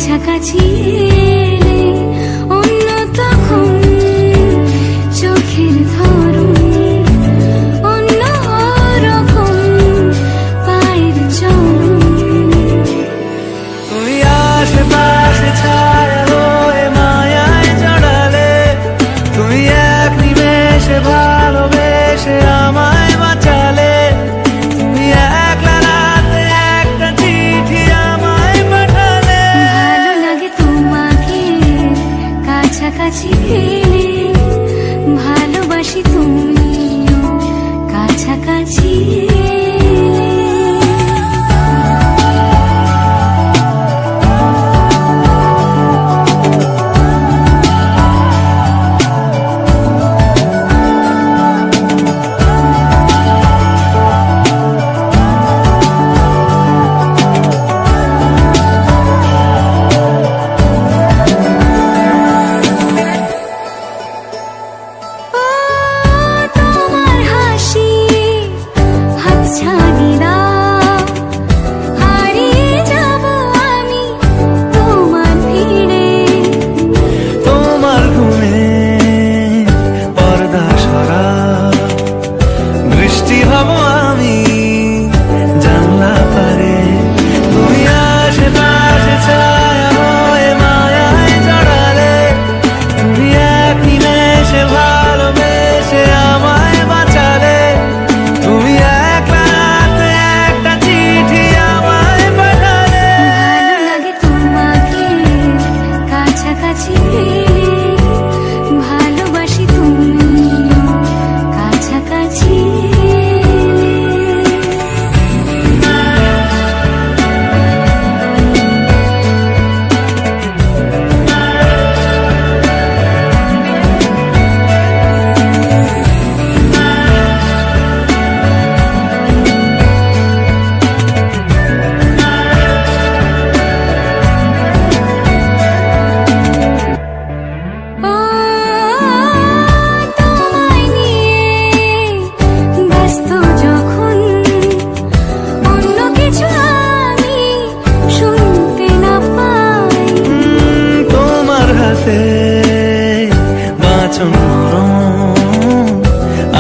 কাছাকাছি এলে অন্য তখন চোখের ধরন অন্য রকম পায়ের চরণ। তুমি আশেপাশে ছায়া হয়ে মায়ায় জড়ালে, তুমি এক নিমেষে ভালোবেসে আমায় বাঁচালে। তুমি একলা রাতে একটা চিঠি আমায় পাঠালে। ভালো লাগে তোমাকে কাছাকাছি পেলে, ভালোবাসি তুমিও কাছাকাছি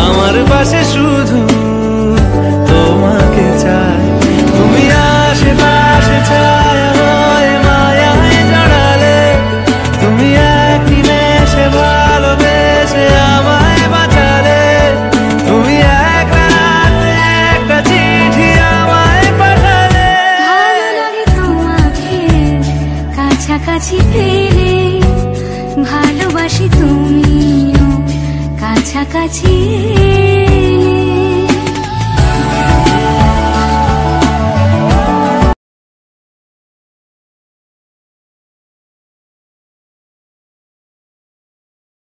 আমার পাশে শুধু তোমাকে চাই। তুমি আশেপাশে ছায়া হয়ে মায়ায় জড়ালে, তুমি এক নিমেষে ভালোবেসে আমায় বাঁচালে। তুমি এক রাতে একটা চিঠি আমায় পাঠালে। ভালো লাগে তোমাকে কাছাকাছি পেলে, ভালোবাসি তুমিও কাছাকাছি।